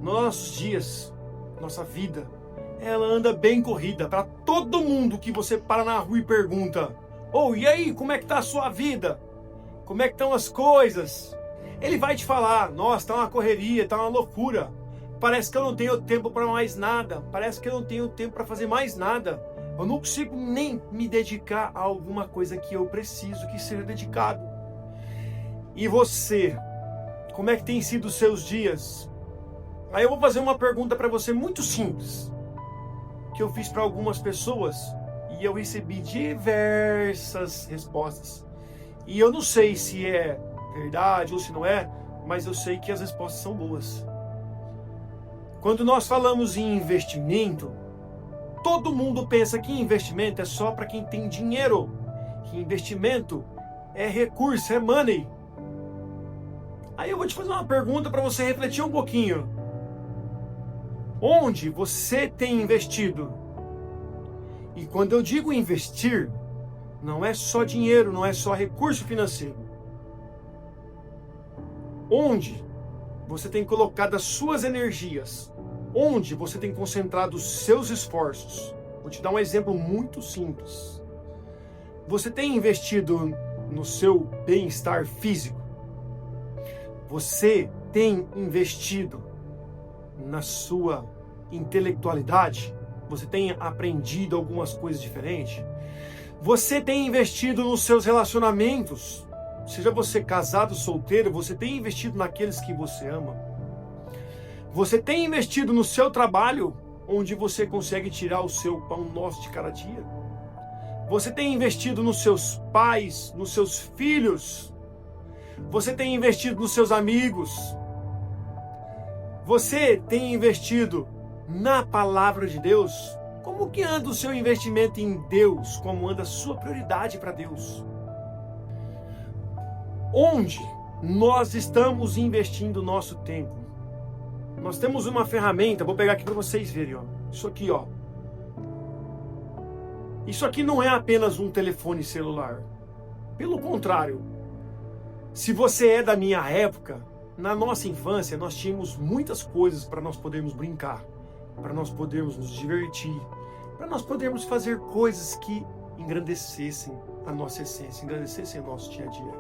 nossos dias, nossa vida, ela anda bem corrida. Para todo mundo que você para na rua e pergunta: e aí, como é que tá a sua vida? Como é que estão as coisas? Ele vai te falar: nossa, tá uma correria, tá uma loucura. Parece que eu não tenho tempo para mais nada. Parece que eu não tenho tempo para fazer mais nada. Eu não consigo nem me dedicar a alguma coisa que eu preciso que seja dedicado. E você? Como é que tem sido os seus dias? Aí eu vou fazer uma pergunta para você muito simples, que eu fiz para algumas pessoas e eu recebi diversas respostas. E eu não sei se é verdade ou se não é, mas eu sei que as respostas são boas. Quando nós falamos em investimento, todo mundo pensa que investimento é só para quem tem dinheiro, que investimento é recurso, é money. Aí eu vou te fazer uma pergunta para você refletir um pouquinho. Onde você tem investido? E quando eu digo investir, não é só dinheiro, não é só recurso financeiro. Onde você tem colocado as suas energias? Onde você tem concentrado os seus esforços? Vou te dar um exemplo muito simples. Você tem investido no seu bem-estar físico? Você tem investido na sua intelectualidade? Você tem aprendido algumas coisas diferentes? Você tem investido nos seus relacionamentos? Seja você casado ou solteiro, você tem investido naqueles que você ama? Você tem investido no seu trabalho, onde você consegue tirar o seu pão nosso de cada dia? Você tem investido nos seus pais, nos seus filhos? Você tem investido nos seus amigos? Você tem investido na palavra de Deus? Como que anda o seu investimento em Deus? Como anda a sua prioridade para Deus? Onde nós estamos investindo o nosso tempo? Nós temos uma ferramenta, vou pegar aqui para vocês verem, ó. Isso aqui, ó. Isso aqui não é apenas um telefone celular. Pelo contrário, se você é da minha época, na nossa infância nós tínhamos muitas coisas para nós podermos brincar, para nós podermos nos divertir, para nós podermos fazer coisas que engrandecessem a nossa essência, engrandecessem o nosso dia a dia.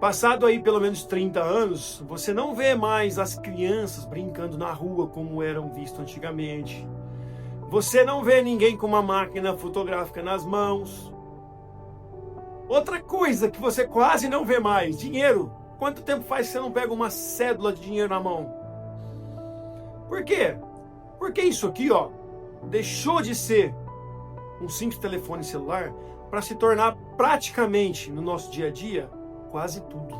Passado aí pelo menos 30 anos, você não vê mais as crianças brincando na rua como eram vistos antigamente. Você não vê ninguém com uma máquina fotográfica nas mãos. Outra coisa que você quase não vê mais, dinheiro. Quanto tempo faz que você não pega uma cédula de dinheiro na mão? Por quê? Porque isso aqui, ó, deixou de ser um simples telefone celular para se tornar praticamente, no nosso dia a dia, quase tudo.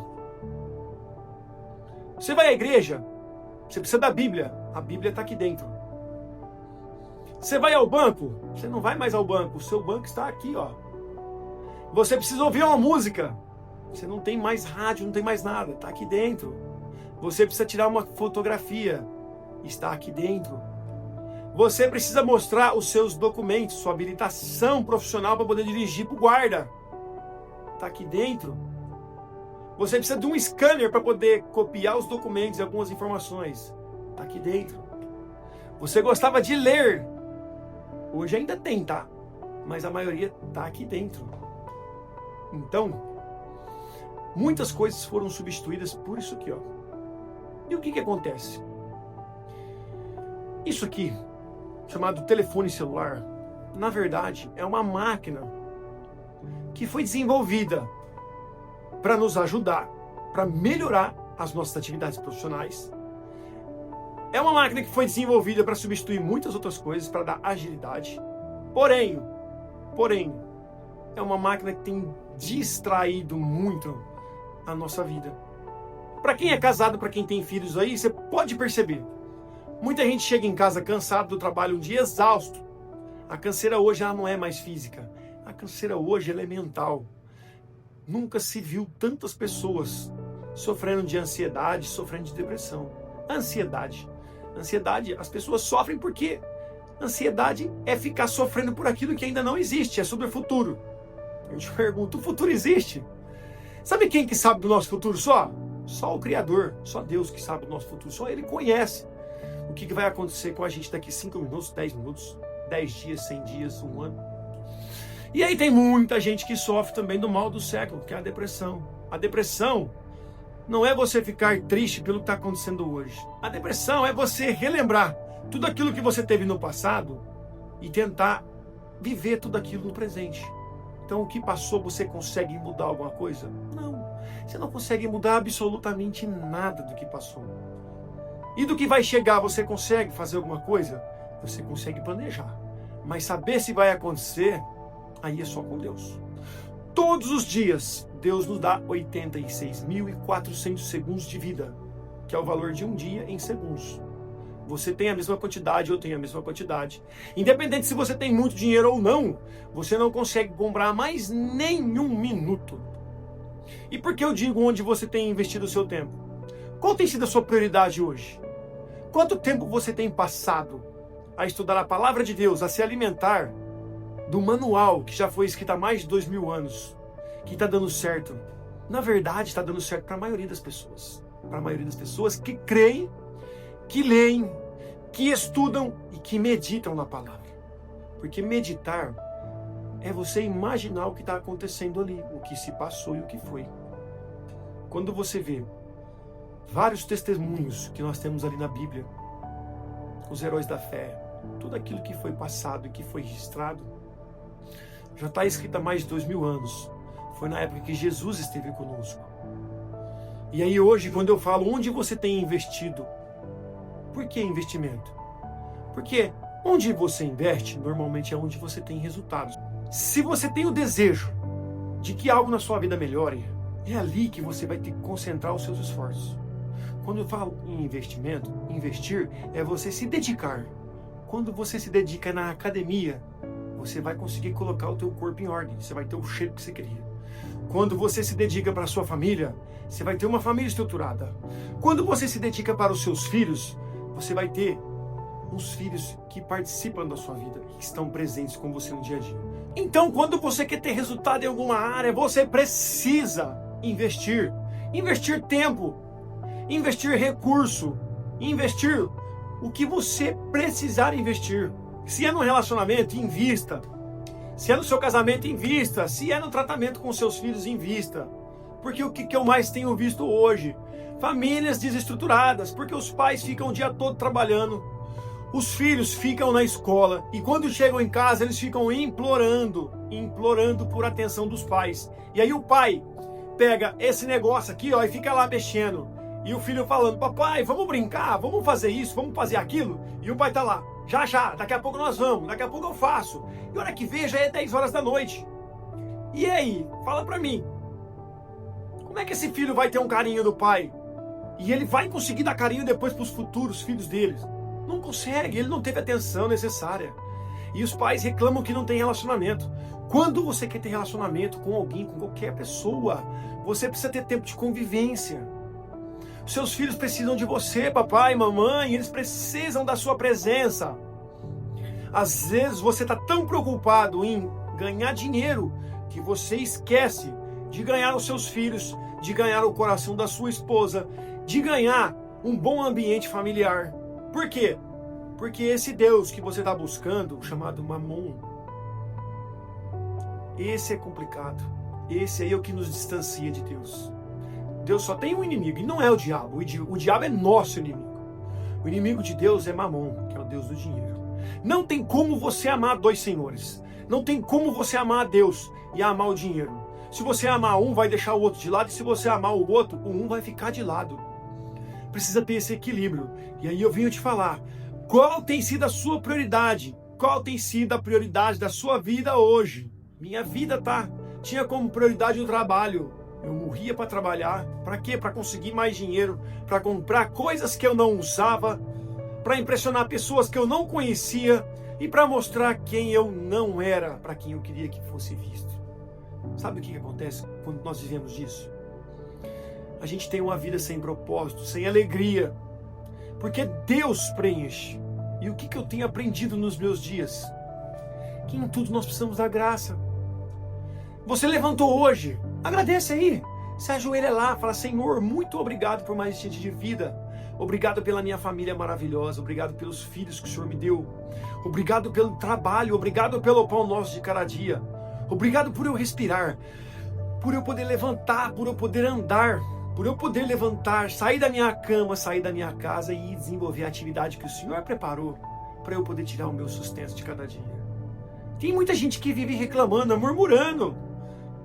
Você vai à igreja, você precisa da Bíblia. A Bíblia está aqui dentro. Você vai ao banco, você não vai mais ao banco, o seu banco está aqui, ó. Você precisa ouvir uma música, você não tem mais rádio, não tem mais nada, está aqui dentro. Você precisa tirar uma fotografia, está aqui dentro. Você precisa mostrar os seus documentos, sua habilitação profissional para poder dirigir para o guarda, está aqui dentro. Você precisa de um scanner para poder copiar os documentos e algumas informações, está aqui dentro. Você gostava de ler, hoje ainda tem, tá? Mas a maioria está aqui dentro. Então, muitas coisas foram substituídas por isso aqui, ó. E o que acontece? Isso aqui, chamado telefone celular, na verdade, é uma máquina que foi desenvolvida para nos ajudar, para melhorar as nossas atividades profissionais. É uma máquina que foi desenvolvida para substituir muitas outras coisas, para dar agilidade. Porém, é uma máquina que tem distraído muito a nossa vida. Para quem é casado, para quem tem filhos aí, você pode perceber. Muita gente chega em casa cansado do trabalho, um dia exausto. A canseira hoje ela não é mais física. A canseira hoje ela é mental. Nunca se viu tantas pessoas sofrendo de ansiedade, sofrendo de depressão. Ansiedade, as pessoas sofrem porque ansiedade é ficar sofrendo por aquilo que ainda não existe, é sobre o futuro. Eu te pergunto, o futuro existe? Sabe quem que sabe do nosso futuro só? Só o Criador, só Deus que sabe o nosso futuro, só Ele conhece o que vai acontecer com a gente daqui 5 minutos, 10 minutos, 10 dias, 100 dias, 1 ano. E aí tem muita gente que sofre também do mal do século, que é a depressão. A depressão não é você ficar triste pelo que está acontecendo hoje. A depressão é você relembrar tudo aquilo que você teve no passado e tentar viver tudo aquilo no presente. Então o que passou, você consegue mudar alguma coisa? Não. Você não consegue mudar absolutamente nada do que passou. E do que vai chegar, você consegue fazer alguma coisa? Você consegue planejar. Mas saber se vai acontecer, aí é só com Deus. Todos os dias, Deus nos dá 86.400 segundos de vida, que é o valor de um dia em segundos. Você tem a mesma quantidade, eu tenho a mesma quantidade. Independente se você tem muito dinheiro ou não, você não consegue comprar mais nenhum minuto. E por que eu digo onde você tem investido o seu tempo? Qual tem sido a sua prioridade hoje? Quanto tempo você tem passado a estudar a palavra de Deus, a se alimentar do manual que já foi escrito há mais de 2000 anos, que está dando certo? Na verdade, está dando certo para a maioria das pessoas. Para a maioria das pessoas que creem, que leem, que estudam e que meditam na palavra. Porque meditar é você imaginar o que está acontecendo ali, o que se passou e o que foi. Quando você vê vários testemunhos que nós temos ali na Bíblia, os heróis da fé, tudo aquilo que foi passado e que foi registrado, já está escrito há mais de 2000 anos. Foi na época que Jesus esteve conosco. E aí hoje, quando eu falo onde você tem investido, por que investimento? Porque onde você investe, normalmente é onde você tem resultados. Se você tem o desejo de que algo na sua vida melhore, é ali que você vai ter que concentrar os seus esforços. Quando eu falo em investimento, investir é você se dedicar. Quando você se dedica na academia, você vai conseguir colocar o teu corpo em ordem, você vai ter o shape que você queria. Quando você se dedica para a sua família, você vai ter uma família estruturada. Quando você se dedica para os seus filhos, você vai ter uns filhos que participam da sua vida, que estão presentes com você no dia a dia. Então, quando você quer ter resultado em alguma área, você precisa investir. Investir tempo, investir recurso, investir o que você precisar investir. Se é no relacionamento, invista. Se é no seu casamento, invista. Se é no tratamento com seus filhos, invista. Porque o que eu mais tenho visto hoje? Famílias desestruturadas, porque os pais ficam o dia todo trabalhando, os filhos ficam na escola e quando chegam em casa eles ficam implorando por atenção dos pais. E aí o pai pega esse negócio aqui, ó, e fica lá mexendo. E o filho falando: papai, vamos brincar, vamos fazer isso, vamos fazer aquilo. E o pai tá lá: já, daqui a pouco nós vamos, daqui a pouco eu faço. E hora que vê, já é 10 horas da noite. E aí, fala pra mim, como é que esse filho vai ter um carinho do pai? E ele vai conseguir dar carinho depois pros futuros filhos deles? Não consegue, ele não teve a atenção necessária. E os pais reclamam que não tem relacionamento. Quando você quer ter relacionamento com alguém, com qualquer pessoa, você precisa ter tempo de convivência. Seus filhos precisam de você, papai, mamãe, eles precisam da sua presença. Às vezes você está tão preocupado em ganhar dinheiro que você esquece de ganhar os seus filhos, de ganhar o coração da sua esposa, de ganhar um bom ambiente familiar. Por quê? Porque esse Deus que você está buscando, chamado Mamon, esse é complicado. Esse aí é o que nos distancia de Deus. Deus só tem um inimigo, e não é o diabo. O diabo é nosso inimigo. O inimigo de Deus é Mamon, que é o Deus do dinheiro. Não tem como você amar dois senhores. Não tem como você amar a Deus e amar o dinheiro. Se você amar um, vai deixar o outro de lado. E se você amar o outro, o um vai ficar de lado. Precisa ter esse equilíbrio. E aí eu venho te falar, qual tem sido a sua prioridade? Qual tem sido a prioridade da sua vida hoje? Minha vida tinha como prioridade o trabalho. Eu morria para trabalhar. Para quê? Para conseguir mais dinheiro, para comprar coisas que eu não usava, para impressionar pessoas que eu não conhecia e para mostrar quem eu não era, para quem eu queria que fosse visto. Sabe o que acontece quando nós vivemos disso? A gente tem uma vida sem propósito, sem alegria, porque Deus preenche. E o que eu tenho aprendido nos meus dias? Que em tudo nós precisamos da graça. Você levantou hoje, agradece aí. Você ajoelha lá, fala: Senhor, muito obrigado por mais dia de vida. Obrigado pela minha família maravilhosa. Obrigado pelos filhos que o Senhor me deu. Obrigado pelo trabalho. Obrigado pelo pão nosso de cada dia. Obrigado por eu respirar. Por eu poder levantar, por eu poder andar. Por eu poder levantar, sair da minha cama, sair da minha casa e desenvolver a atividade que o Senhor preparou para eu poder tirar o meu sustento de cada dia. Tem muita gente que vive reclamando, murmurando.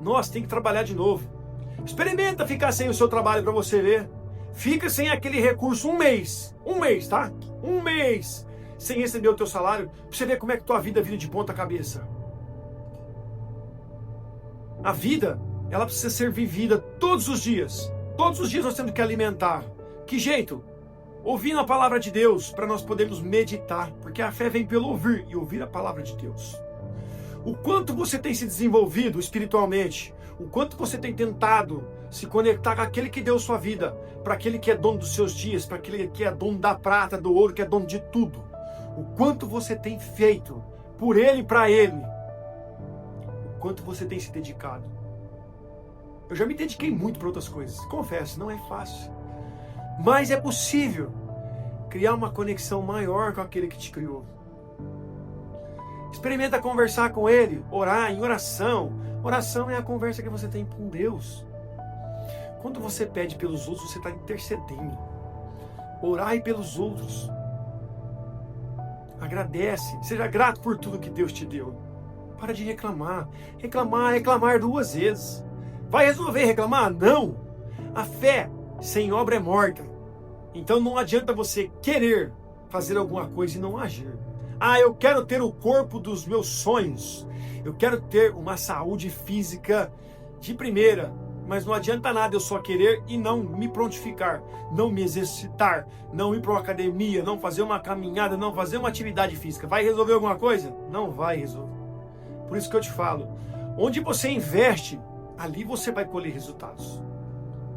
Nossa, tem que trabalhar de novo. Experimenta ficar sem o seu trabalho para você ver. Fica sem aquele recurso um mês, tá? Um mês sem receber o teu salário, para você ver como é que tua vida vira de ponta cabeça. A vida, ela precisa ser vivida todos os dias. Todos os dias nós temos que alimentar. Que jeito? Ouvindo a palavra de Deus, para nós podermos meditar, porque a fé vem pelo ouvir e ouvir a palavra de Deus. O quanto você tem se desenvolvido espiritualmente, o quanto você tem tentado se conectar com aquele que deu sua vida, para aquele que é dono dos seus dias, para aquele que é dono da prata, do ouro, que é dono de tudo. O quanto você tem feito por ele e para ele. O quanto você tem se dedicado. Eu já me dediquei muito para outras coisas. Confesso, não é fácil. Mas é possível criar uma conexão maior com aquele que te criou. Experimenta conversar com ele, orar em oração. Oração é a conversa que você tem com Deus. Quando você pede pelos outros, você está intercedendo. Orai pelos outros. Agradece. Seja grato por tudo que Deus te deu. Para de reclamar. Reclamar 2 vezes. Vai resolver reclamar? Não. A fé sem obra é morta. Então não adianta você querer fazer alguma coisa e não agir. Ah, eu quero ter o corpo dos meus sonhos. Eu quero ter uma saúde física de primeira. Mas não adianta nada eu só querer e não me prontificar, não me exercitar, não ir para uma academia, não fazer uma caminhada, não fazer uma atividade física. Vai resolver alguma coisa? Não vai resolver. Por isso que eu te falo, onde você investe, ali você vai colher resultados.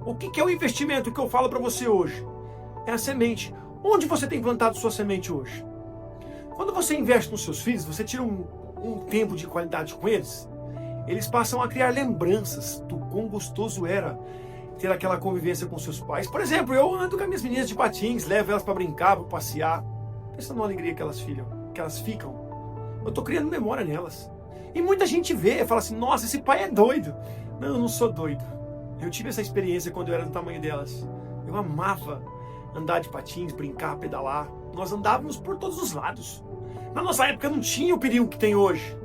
O que é o investimento que eu falo para você hoje? É a semente. Onde você tem plantado sua semente hoje? Quando você investe nos seus filhos, você tira um tempo de qualidade com eles, eles passam a criar lembranças do quão gostoso era ter aquela convivência com seus pais. Por exemplo, eu ando com as minhas meninas de patins, levo elas para brincar, para passear. Pensa na alegria que elas ficam. Eu estou criando memória nelas. E muita gente vê e fala assim: nossa, esse pai é doido. Não, eu não sou doido. Eu tive essa experiência quando eu era do tamanho delas. Eu amava andar de patins, brincar, pedalar. Nós andávamos por todos os lados. Na nossa época não tinha o perigo que tem hoje.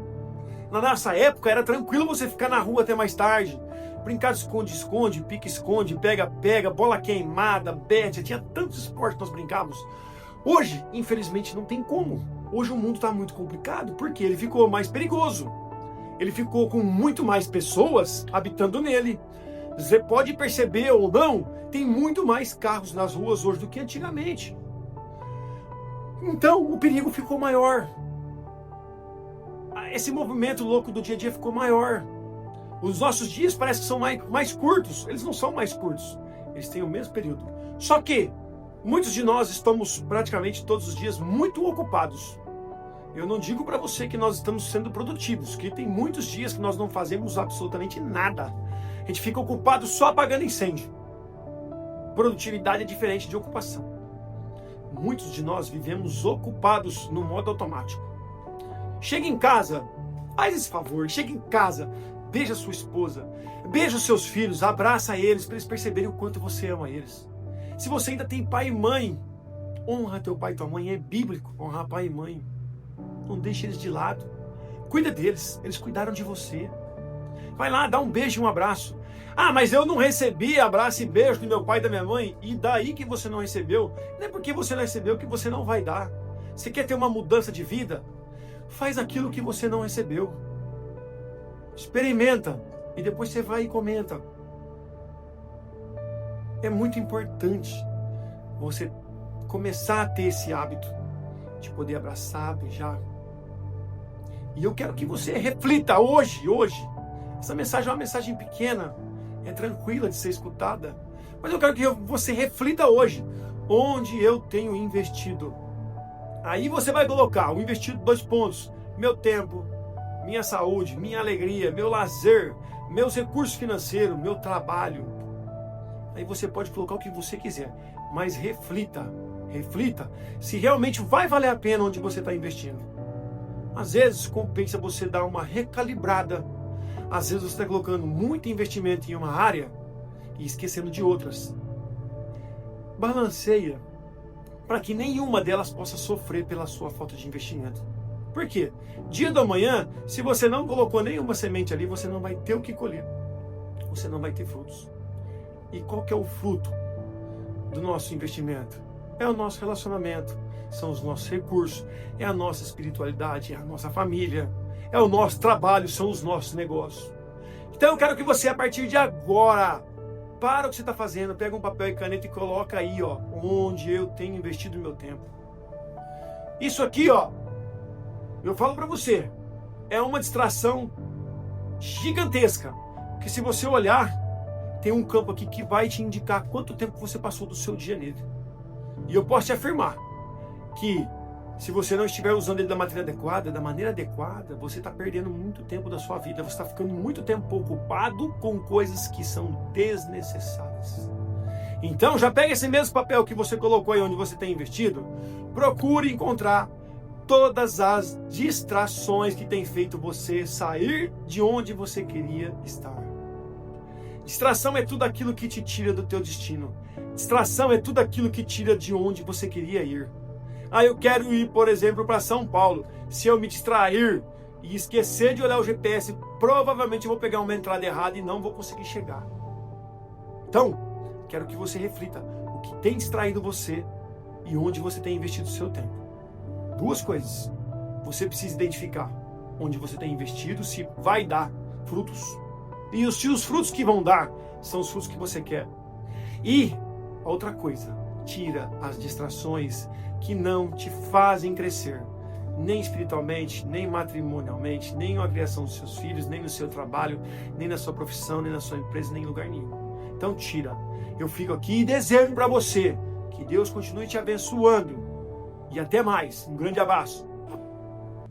Na nossa época era tranquilo você ficar na rua até mais tarde. Brincar de esconde-esconde, pique-esconde, pega-pega, bola queimada, bete. Tinha tantos esportes que nós brincávamos. Hoje, infelizmente, não tem como. Hoje o mundo está muito complicado porque ele ficou mais perigoso. Ele ficou com muito mais pessoas habitando nele. Você pode perceber ou não, tem muito mais carros nas ruas hoje do que antigamente. Então o perigo ficou maior. Esse movimento louco do dia a dia ficou maior. Os nossos dias parecem que são mais curtos. Eles não são mais curtos. Eles têm o mesmo período. Só que muitos de nós estamos praticamente todos os dias muito ocupados. Eu não digo para você que nós estamos sendo produtivos, que tem muitos dias que nós não fazemos absolutamente nada. A gente fica ocupado só apagando incêndio. Produtividade é diferente de ocupação. Muitos de nós vivemos ocupados no modo automático. Chega em casa, faz esse favor, chega em casa, beija sua esposa, beija os seus filhos, abraça eles para eles perceberem o quanto você ama eles. Se você ainda tem pai e mãe, honra teu pai e tua mãe, é bíblico honrar pai e mãe. Não deixe eles de lado. Cuida deles, eles cuidaram de você. Vai lá, dá um beijo e um abraço. Ah, mas eu não recebi abraço e beijo do meu pai e da minha mãe. E daí que você não recebeu? Não é porque você não recebeu que você não vai dar. Você quer ter uma mudança de vida? Faz aquilo que você não recebeu. Experimenta. E depois você vai e comenta. É muito importante você começar a ter esse hábito de poder abraçar, beijar. E eu quero que você reflita hoje. Essa mensagem é uma mensagem pequena, é tranquila de ser escutada. Mas eu quero que você reflita hoje. Onde eu tenho investido? Aí você vai colocar o investido 2 pontos. Meu tempo, minha saúde, minha alegria, meu lazer, meus recursos financeiros, meu trabalho. Aí você pode colocar o que você quiser, mas reflita se realmente vai valer a pena onde você está investindo. Às vezes compensa você dar uma recalibrada. Às vezes você está colocando muito investimento em uma área e esquecendo de outras. Balanceia para que nenhuma delas possa sofrer pela sua falta de investimento. Por quê? Dia da manhã, se você não colocou nenhuma semente ali, você não vai ter o que colher. Você não vai ter frutos. E qual que é o fruto do nosso investimento? É o nosso relacionamento, são os nossos recursos, é a nossa espiritualidade, é a nossa família, é o nosso trabalho, são os nossos negócios. Então eu quero que você, a partir de agora, para o que você está fazendo, pega um papel e caneta e coloca aí, ó, onde eu tenho investido o meu tempo. Isso aqui, ó, eu falo para você, é uma distração gigantesca, porque se você olhar, tem um campo aqui que vai te indicar quanto tempo você passou do seu dia nele. E eu posso te afirmar que se você não estiver usando ele da maneira adequada, você está perdendo muito tempo da sua vida. Você está ficando muito tempo ocupado com coisas que são desnecessárias. Então já pega esse mesmo papel que você colocou aí onde você tem investido, procure encontrar todas as distrações que tem feito você sair de onde você queria estar. Distração é tudo aquilo que te tira do teu destino. Distração é tudo aquilo que tira de onde você queria ir. Eu quero ir, por exemplo, para São Paulo. Se eu me distrair e esquecer de olhar o GPS, provavelmente eu vou pegar uma entrada errada e não vou conseguir chegar. Então, quero que você reflita o que tem distraído você e onde você tem investido o seu tempo. Duas coisas. Você precisa identificar onde você tem investido, se vai dar frutos. E se os frutos que vão dar são os frutos que você quer. E outra coisa, tira as distrações que não te fazem crescer, nem espiritualmente, nem matrimonialmente, nem na criação dos seus filhos, nem no seu trabalho, nem na sua profissão, nem na sua empresa, nem em lugar nenhum. Então tira. Eu fico aqui e desejo para você que Deus continue te abençoando. E até mais. Um grande abraço.